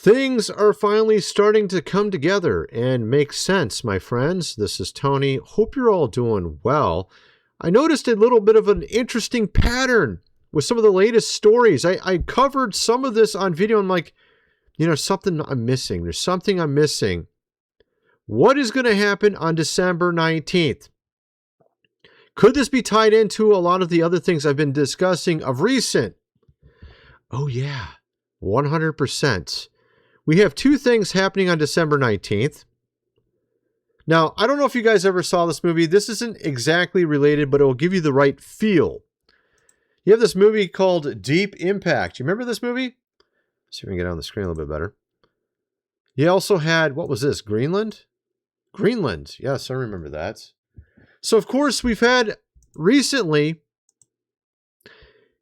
Things are finally starting to come together and make sense, my friends. This is Tony. Hope you're all doing well. I noticed a little bit of an interesting pattern with some of the latest stories. I covered some of this on video. I'm like, something I'm missing. There's something I'm missing. What is going to happen on December 19th? Could this be tied into a lot of the other things I've been discussing of recent? Oh yeah, 100%. We have two things happening on December 19th. Now, I don't know if you guys ever saw this movie. This isn't exactly related, but it will give you the right feel. You have this movie called Deep Impact. You remember this movie? See if we can get on the screen a little bit better. You also had, what was this, Greenland? Greenland, yes, I remember that. So, of course, we've had recently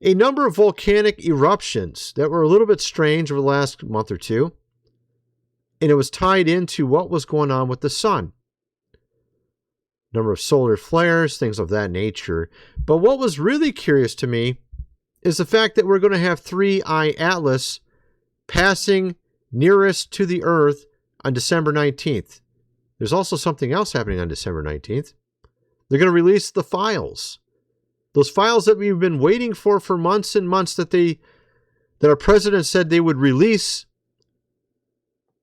a number of volcanic eruptions that were a little bit strange over the last month or two. And it was tied into what was going on with the sun. Number of solar flares, things of that nature. But what was really curious to me is the fact that we're going to have 3I Atlas passing nearest to the Earth on December 19th. There's also something else happening on December 19th. They're going to release the files. Those files that we've been waiting for months and months that our president said they would release.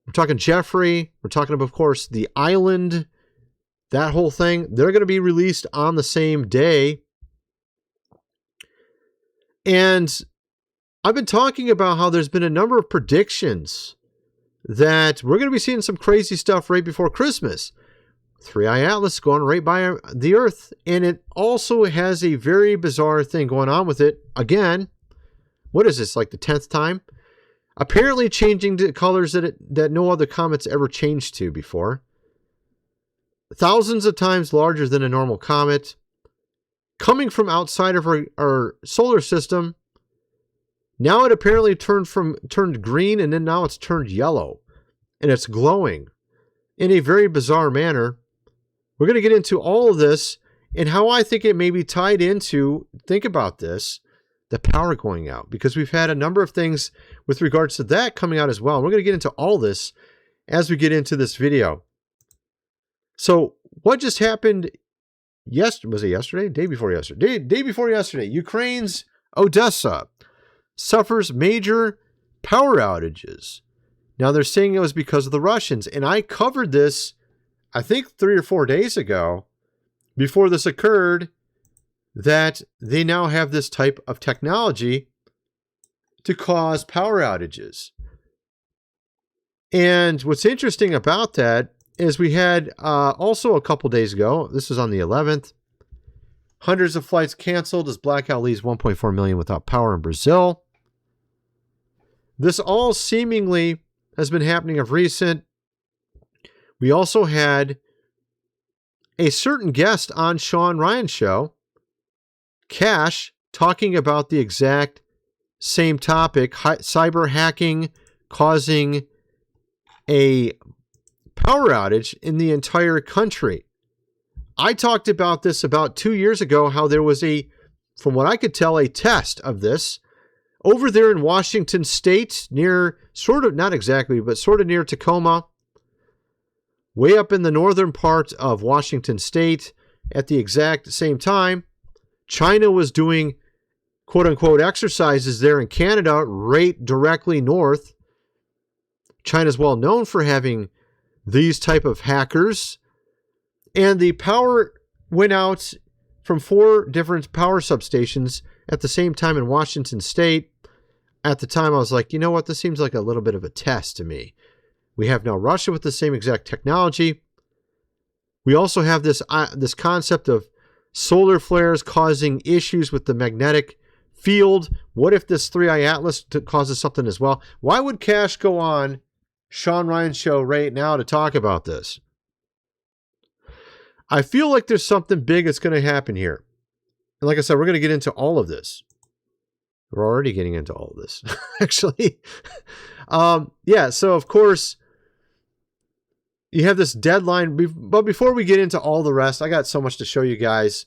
We're talking Jeffrey. We're talking about, of course, the island. That whole thing. They're going to be released on the same day. And I've been talking about how there's been a number of predictions that we're going to be seeing some crazy stuff right before Christmas. 3I Atlas going right by the Earth. And it also has a very bizarre thing going on with it. Again, what is this, like the 10th time? Apparently changing to colors that no other comet's ever changed to before. Thousands of times larger than a normal comet. Coming from outside of our solar system. Now it apparently turned green, and then now it's turned yellow. And it's glowing in a very bizarre manner. We're going to get into all of this and how I think it may be tied into, think about this, the power going out. Because we've had a number of things with regards to that coming out as well. We're going to get into all this as we get into this video. So what just happened was it yesterday? Day before yesterday. Day before yesterday. Ukraine's Odessa suffers major power outages. Now they're saying it was because of the Russians. And I covered this, I think 3 or 4 days ago, before this occurred, that they now have this type of technology to cause power outages. And what's interesting about that is we had also a couple days ago, this was on the 11th, hundreds of flights canceled as blackout leaves 1.4 million without power in Brazil. This all seemingly has been happening of recent. We also had a certain guest on Sean Ryan's show, Cash, talking about the exact same topic, cyber hacking causing a power outage in the entire country. I talked about this about 2 years ago, how there was from what I could tell, a test of this over there in Washington State, near, not exactly, but sort of near Tacoma, way up in the northern part of Washington State. At the exact same time, China was doing quote-unquote exercises there in Canada, right directly north. China's well known for having these type of hackers. And the power went out from 4 different power substations at the same time in Washington State. At the time, I was like, you know what? This seems like a little bit of a test to me. We have now Russia with the same exact technology. We also have this concept of solar flares causing issues with the magnetic field. What if this 3I Atlas causes something as well? Why would Cash go on Sean Ryan's show right now to talk about this? I feel like there's something big that's going to happen here. And like I said, we're going to get into all of this. We're already getting into all of this, actually. Yeah, so of course, you have this deadline. But before we get into all the rest, I got so much to show you guys.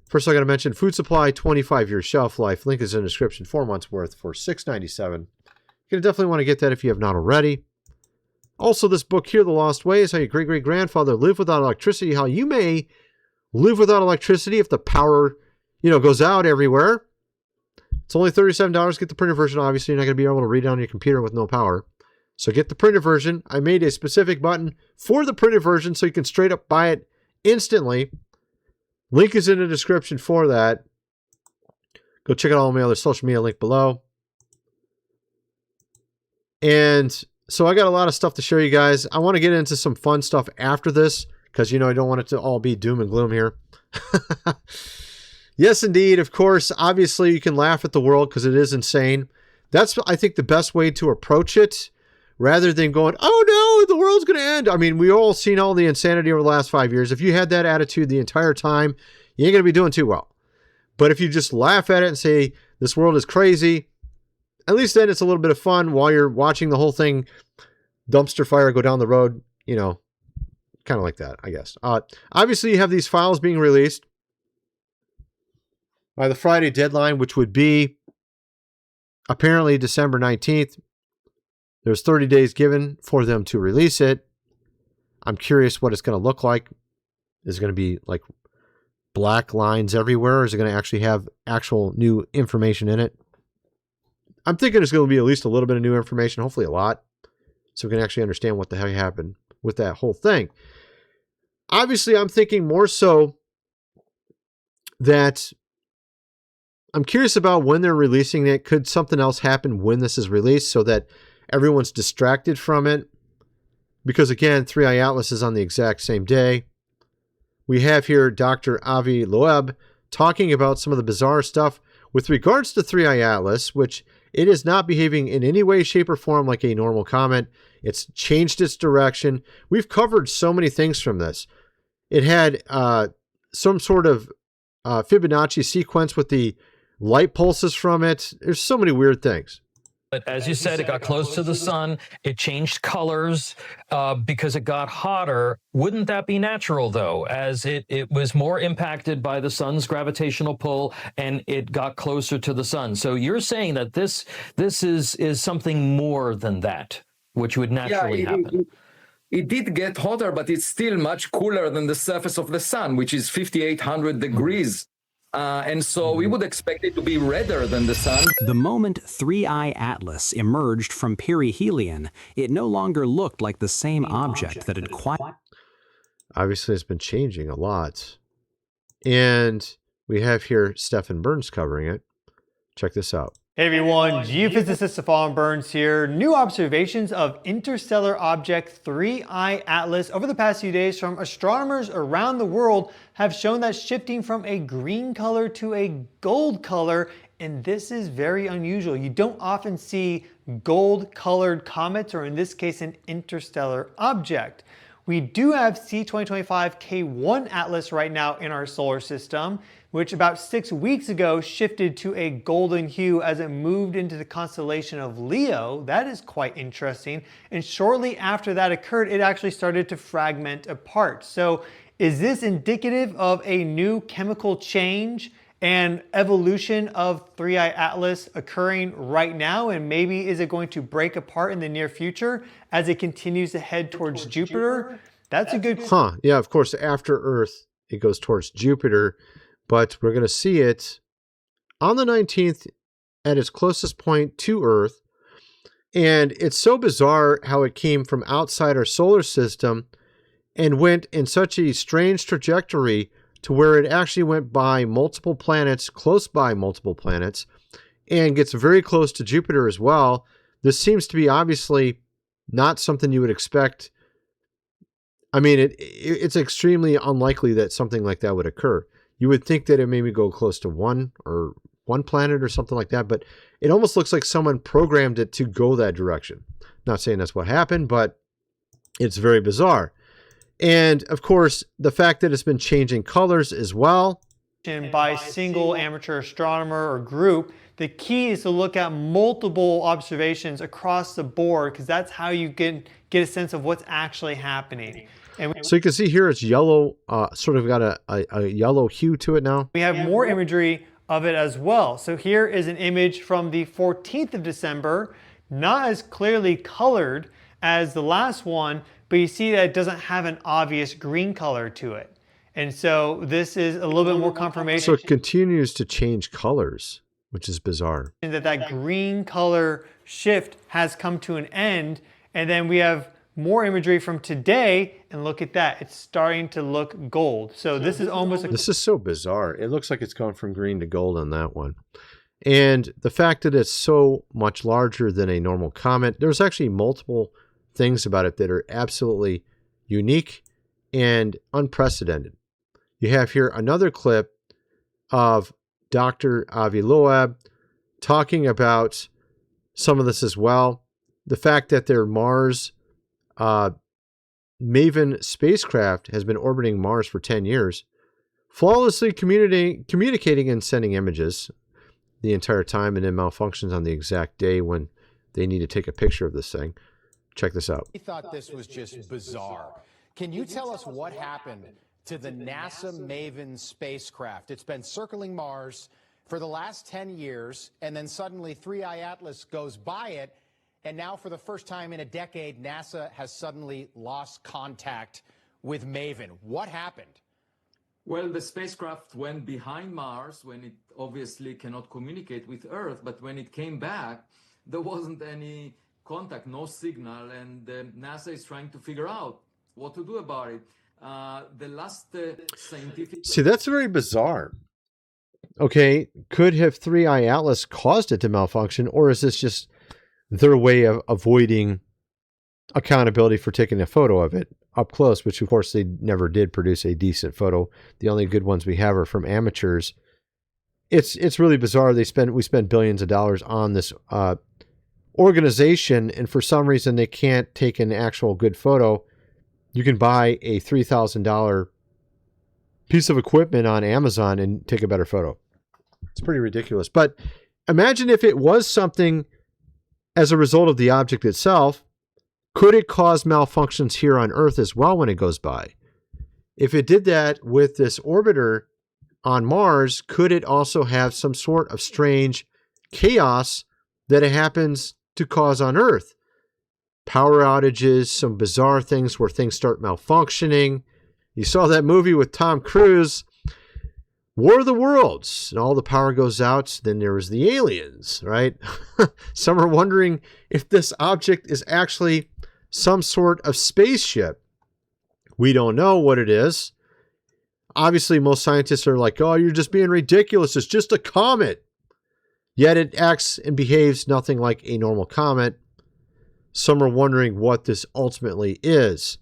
First, I got to mention food supply, 25-year shelf life. Link is in the description. 4 months worth for $6.97. You're going to definitely want to get that if you have not already. Also, this book here, The Lost Ways, How Your Great-Great-Grandfather Lived Without Electricity, How You May Live Without Electricity if the power, goes out everywhere. It's only $37. Get the printed version. Obviously, you're not going to be able to read it on your computer with no power. So get the printed version. I made a specific button for the printed version so you can straight up buy it instantly. Link is in the description for that. Go check out all my other social media link below. And so I got a lot of stuff to show you guys. I want to get into some fun stuff after this because, I don't want it to all be doom and gloom here. Yes, indeed. Of course, obviously you can laugh at the world because it is insane. That's, I think, the best way to approach it rather than going, oh no, the world's going to end. I mean, we've all seen all the insanity over the last 5 years. If you had that attitude the entire time, you ain't going to be doing too well. But if you just laugh at it and say, this world is crazy, at least then it's a little bit of fun while you're watching the whole thing, dumpster fire go down the road, kind of like that, I guess. Obviously, you have these files being released by the Friday deadline, which would be apparently December 19th. There's 30 days given for them to release it. I'm curious what it's going to look like. Is it going to be like black lines everywhere? Or is it going to actually have actual new information in it? I'm thinking it's going to be at least a little bit of new information, hopefully a lot, so we can actually understand what the heck happened with that whole thing. Obviously, I'm thinking more so that I'm curious about when they're releasing it. Could something else happen when this is released so that everyone's distracted from it? Because again, 3i Atlas is on the exact same day. We have here Dr. Avi Loeb talking about some of the bizarre stuff with regards to 3i Atlas, which it is not behaving in any way, shape, or form like a normal comet. It's changed its direction. We've covered so many things from this. It had some sort of Fibonacci sequence with the light pulses from it. There's so many weird things. But as you said, it got close to the sun. It changed colors because it got hotter. Wouldn't that be natural, though, as it was more impacted by the sun's gravitational pull and it got closer to the sun? So you're saying that this is something more than that, which would naturally happen. It did get hotter, but it's still much cooler than the surface of the sun, which is 5,800 degrees. And so we would expect it to be redder than the sun. The moment 3i Atlas emerged from perihelion, it no longer looked like the same object that had Obviously, it's been changing a lot. And we have here Stephen Burns covering it. Check this out. Hey everyone, geophysicist Stefan Burns here. New observations of interstellar object 3i Atlas over the past few days from astronomers around the world have shown that shifting from a green color to a gold color, and this is very unusual. You don't often see gold colored comets, or in this case an interstellar object. We do have C2025 K1 Atlas right now in our solar system, which about 6 weeks ago shifted to a golden hue as it moved into the constellation of Leo. That is quite interesting. And shortly after that occurred, it actually started to fragment apart. So is this indicative of a new chemical change and evolution of 3i Atlas occurring right now? And maybe is it going to break apart in the near future as it continues to head towards Jupiter? That's a good question. Yeah, of course, after Earth, it goes towards Jupiter. But we're going to see it on the 19th at its closest point to Earth. And it's so bizarre how it came from outside our solar system and went in such a strange trajectory to where it actually went by multiple planets, close by multiple planets, and gets very close to Jupiter as well. This seems to be obviously not something you would expect. I mean, it's extremely unlikely that something like that would occur. You would think that it maybe go close to one planet or something like that, but it almost looks like someone programmed it to go that direction. Not saying that's what happened, but it's very bizarre. And of course, the fact that it's been changing colors as well. By a single amateur astronomer or group, the key is to look at multiple observations across the board, because that's how you get a sense of what's actually happening. And so you can see here it's yellow, sort of got a yellow hue to it now. We have more imagery of it as well. So here is an image from the 14th of December. not as clearly colored as the last one, but you see that it doesn't have an obvious green color to it. And so this is a little bit more confirmation. So it continues to change colors, which is bizarre. That green color shift has come to an end. And then we have more imagery from today, and look at that. It's starting to look gold. So this is almost... This is so bizarre. It looks like it's gone from green to gold on that one. And the fact that it's so much larger than a normal comet, there's actually multiple things about it that are absolutely unique and unprecedented. You have here another clip of Dr. Avi Loeb talking about some of this as well. The fact that their Mars Maven spacecraft has been orbiting Mars for 10 years, flawlessly communicating and sending images the entire time, and then malfunctions on the exact day when they need to take a picture of this thing. Check this out. We thought this was just bizarre. Can you tell us what happened to the NASA Maven spacecraft? It's been circling Mars for the last 10 years, and then suddenly 3I Atlas goes by it, and now for the first time in a decade, NASA has suddenly lost contact with Maven. What happened? Well, the spacecraft went behind Mars when it obviously cannot communicate with Earth, but when it came back, there wasn't any contact, no signal, and NASA is trying to figure out what to do about it. The last scientific... See, that's very bizarre. Okay, could have 3I Atlas caused it to malfunction, or is this just their way of avoiding accountability for taking a photo of it up close, which of course they never did produce a decent photo. The only good ones we have are from amateurs. It's really bizarre. We spend billions of dollars on this organization, and for some reason they can't take an actual good photo. You can buy a $3,000 piece of equipment on Amazon and take a better photo. It's pretty ridiculous. But imagine if it was something as a result of the object itself. Could it cause malfunctions here on Earth as well when it goes by? If it did that with this orbiter on Mars, could it also have some sort of strange chaos that it happens to cause on Earth? Power outages, some bizarre things where things start malfunctioning. You saw that movie with Tom Cruise, War of the Worlds, and all the power goes out. Then there was the aliens, right? Some are wondering if this object is actually some sort of spaceship. We don't know what it is. Obviously, most scientists are like, oh, you're just being ridiculous. It's just a comet. Yet it acts and behaves nothing like a normal comet. Some are wondering what this ultimately is.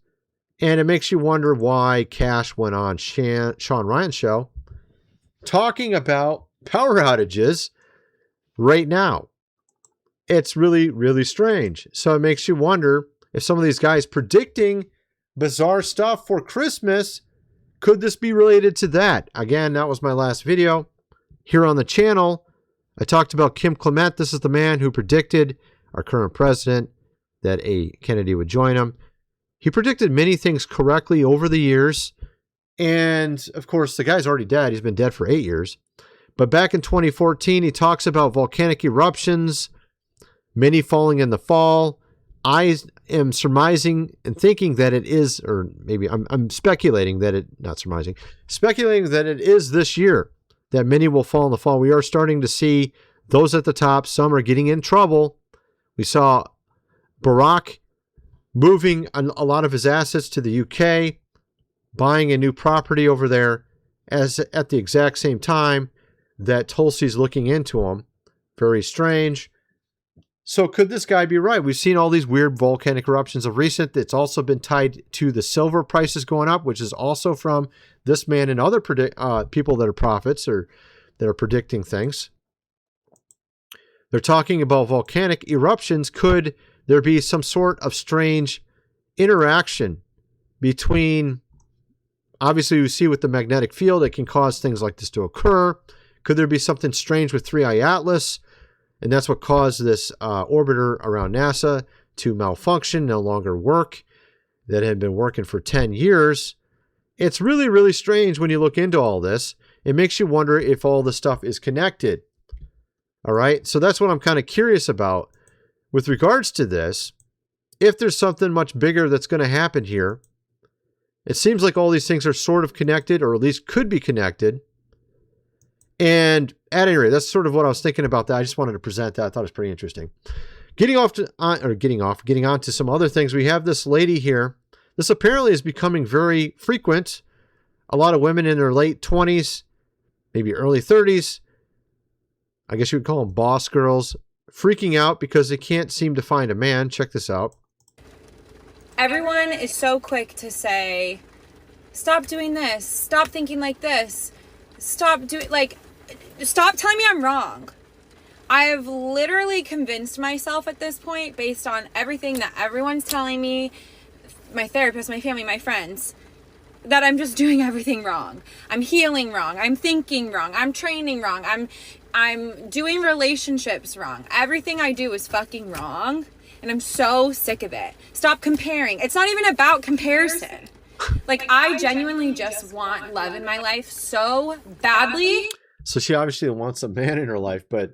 And it makes you wonder why Cash went on Sean Ryan's show talking about power outages right now. It's really, really strange. So it makes you wonder if some of these guys predicting bizarre stuff for Christmas, could this be related to that? Again, that was my last video here on the channel. I talked about Kim Clement. This is the man who predicted, our current president, that a Kennedy would join him. He predicted many things correctly over the years. And of course, the guy's already dead. He's been dead for 8 years. But back in 2014, he talks about volcanic eruptions, many falling in the fall. I am surmising and thinking that it is, or maybe I'm speculating that it, not surmising, speculating that it is this year, that many will fall in the fall. We are starting to see those at the top. Some are getting in trouble. We saw Barack moving a lot of his assets to the UK, buying a new property over there as at the exact same time that Tulsi's looking into him. Very strange. So could this guy be right? We've seen all these weird volcanic eruptions of recent. It's also been tied to the silver prices going up, which is also from this man and other people that are prophets or that are predicting things. They're talking about volcanic eruptions. Could there be some sort of strange interaction between, obviously we see with the magnetic field, it can cause things like this to occur. Could there be something strange with 3I Atlas? And that's what caused this orbiter around NASA to malfunction, no longer work, that had been working for 10 years. It's really, really strange when you look into all this. It makes you wonder if all this stuff is connected. All right, so that's what I'm kind of curious about. with regards to this, if there's something much bigger that's going to happen here, it seems like all these things are sort of connected, or at least could be connected. And at any rate, that's sort of what I was thinking about that. I just wanted to present that. I thought it was pretty interesting. Getting on to some other things. We have this lady here. This apparently is becoming very frequent. A lot of women in their late 20s, maybe early 30s, I guess you would call them boss girls, freaking out because they can't seem to find a man. Check this out. Everyone is so quick to say, stop doing this, stop thinking like this, stop telling me I'm wrong. I've literally convinced myself at this point, based on everything that everyone's telling me, my therapist, my family, my friends, that I'm just doing everything wrong. I'm healing wrong. I'm thinking wrong. I'm training wrong. I'm doing relationships wrong. Everything I do is fucking wrong. And I'm so sick of it. Stop comparing. It's not even about comparison. Like, I genuinely just want love in my life so badly. So she obviously wants a man in her life, but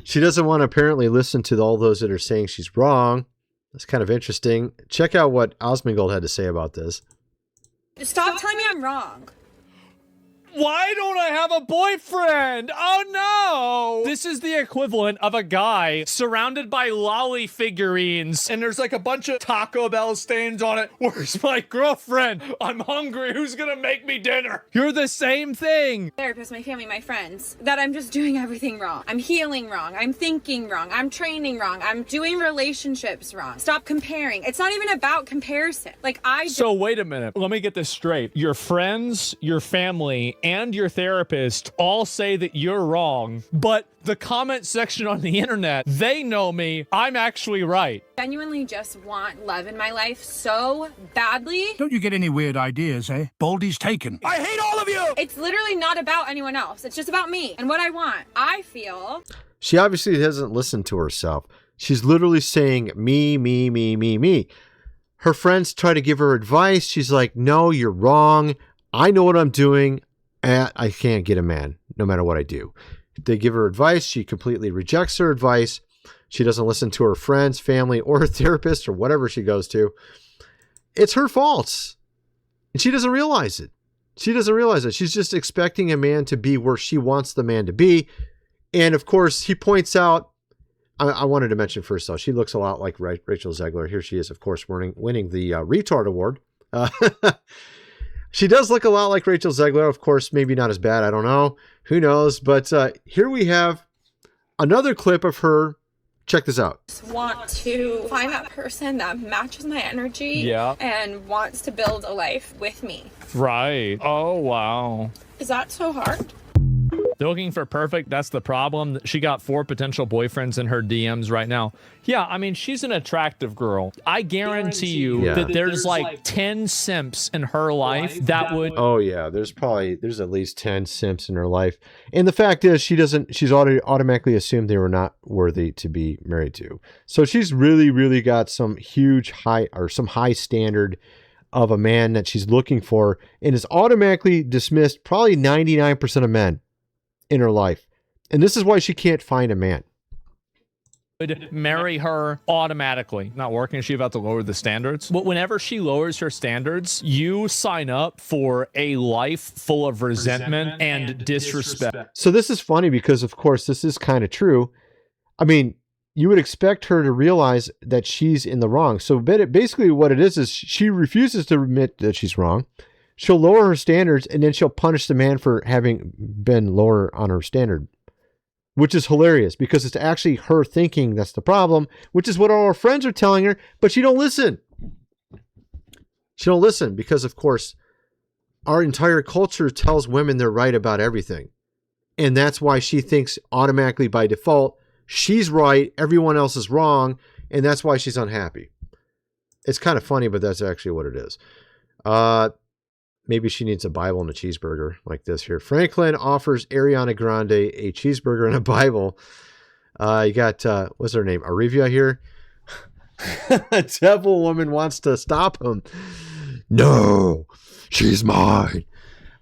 she doesn't want to apparently listen to all those that are saying she's wrong. That's kind of interesting. Check out what Osmongold had to say about this. Stop telling me I'm wrong. Why don't I have a boyfriend? Oh no! This is the equivalent of a guy surrounded by lolly figurines, and there's like a bunch of Taco Bell stains on it. Where's my girlfriend? I'm hungry. Who's gonna make me dinner? You're the same thing. Therapist, my family, my friends, that I'm just doing everything wrong. I'm healing wrong. I'm thinking wrong. I'm training wrong. I'm doing relationships wrong. Stop comparing. It's not even about comparison. So wait a minute. Let me get this straight. Your friends, your family, and your therapist all say that you're wrong, but the comment section on the internet, they know me. I'm actually right. Genuinely just want love in my life so badly. Don't you get any weird ideas, eh? Baldy's taken. I hate all of you! It's literally not about anyone else. It's just about me and what I want. I feel... She obviously doesn't listen to herself. She's literally saying, me, me, me, me, me. Her friends try to give her advice. She's like, no, you're wrong. I know what I'm doing. I can't get a man, no matter what I do. They give her advice. She completely rejects her advice. She doesn't listen to her friends, family, or her therapist, or whatever she goes to. It's her fault. And she doesn't realize it. She doesn't realize it. She's just expecting a man to be where she wants the man to be. And of course, he points out, I wanted to mention first, though, she looks a lot like Rachel Zegler. Here she is, of course, winning the Retard Award. She does look a lot like Rachel Zegler. Of course, maybe not as bad. I don't know. Who knows? But here we have another clip of her. Check this out. Just want to find that person that matches my energy and wants to build a life with me. Right. Oh, wow. Is that so hard? They're looking for perfect. That's the problem. She got 4 potential boyfriends in her DMs right now. Yeah, I mean, she's an attractive girl. I guarantee you that there's like 10 simps in her life that would... Oh, yeah. There's at least 10 simps in her life. And the fact is, she's already automatically assumed they were not worthy to be married to. So she's really, really got some high standard of a man that she's looking for, and is automatically dismissed probably 99% of men in her life. And this is why she can't find a man. Would marry her automatically. Not working. She about to lower the standards. But whenever she lowers her standards, you sign up for a life full of resentment and disrespect. So this is funny because, of course, this is kind of true. I mean, you would expect her to realize that she's in the wrong. So basically what it is she refuses to admit that she's wrong. She'll lower her standards, and then she'll punish the man for having been lower on her standard, which is hilarious because it's actually her thinking that's the problem, which is what all her friends are telling her, but she don't listen. She don't listen because, of course, our entire culture tells women they're right about everything. And that's why she thinks automatically by default, she's right, everyone else is wrong, and that's why she's unhappy. It's kind of funny, but that's actually what it is. Maybe she needs a Bible and a cheeseburger like this here. Franklin offers Ariana Grande a cheeseburger and a Bible. You got, what's her name? Arivia here. A devil woman wants to stop him. No, she's mine.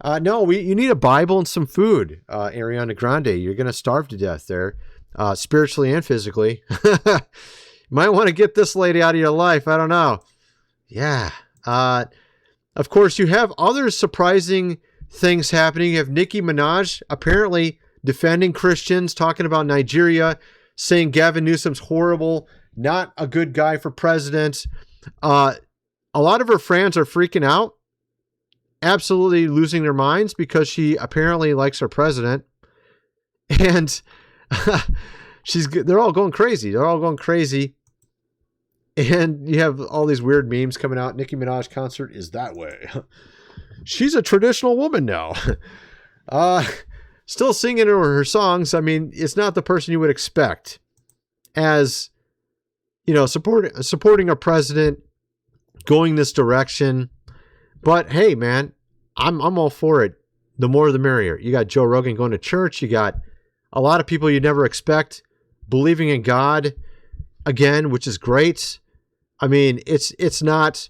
No, you need a Bible and some food, Ariana Grande. You're going to starve to death there, spiritually and physically. You might want to get this lady out of your life. I don't know. Yeah. Of course, you have other surprising things happening. You have Nicki Minaj apparently defending Christians, talking about Nigeria, saying Gavin Newsom's horrible, not a good guy for president. A lot of her fans are freaking out, absolutely losing their minds because she apparently likes our president. And they're all going crazy. They're all going crazy. And you have all these weird memes coming out. Nicki Minaj concert is that way. She's a traditional woman now. Still singing her songs. I mean, it's not the person you would expect as, supporting a president going this direction. But hey, man, I'm all for it. The more the merrier. You got Joe Rogan going to church. You got a lot of people you never expect believing in God again, which is great. I mean, it's not,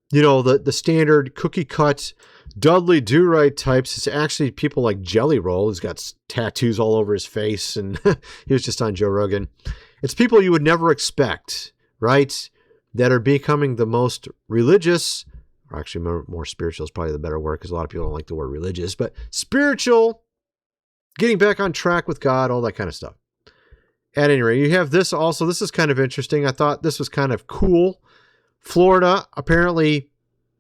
the standard cookie cut Dudley Do-Right types. It's actually people like Jelly Roll, who's got tattoos all over his face, and he was just on Joe Rogan. It's people you would never expect, right? That are becoming the most religious, or actually more spiritual is probably the better word, because a lot of people don't like the word religious, but spiritual, getting back on track with God, all that kind of stuff. At any rate, you have this also. This is kind of interesting. I thought this was kind of cool. Florida, apparently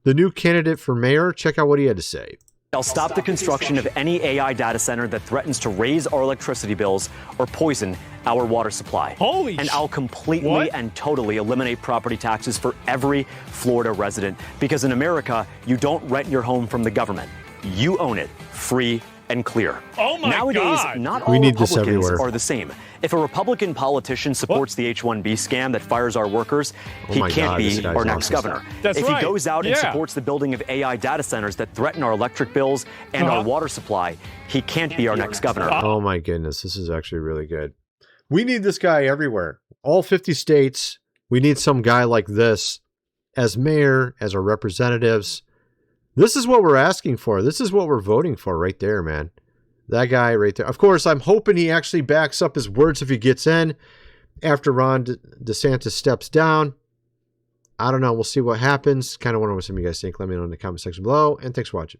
the new candidate for mayor. Check out what he had to say. I'll stop the construction of any AI data center that threatens to raise our electricity bills or poison our water supply. And I'll completely and totally eliminate property taxes for every Florida resident. Because in America, you don't rent your home from the government. You own it, free and clear. Oh my Nowadays, God. not all Republicans are the same. If a Republican politician supports the H-1B scam that fires our workers, he can't be our next governor. That's if right. he goes out and supports the building of AI data centers that threaten our electric bills and our water supply, he can't be our next governor. Oh my goodness, this is actually really good. We need this guy everywhere. All 50 states, we need some guy like this as mayor, as our representatives. This is what we're asking for. This is what we're voting for right there, man. That guy right there. Of course, I'm hoping he actually backs up his words if he gets in after Ron DeSantis steps down. I don't know. We'll see what happens. Kind of wonder what some of you guys think. Let me know in the comment section below. And thanks for watching.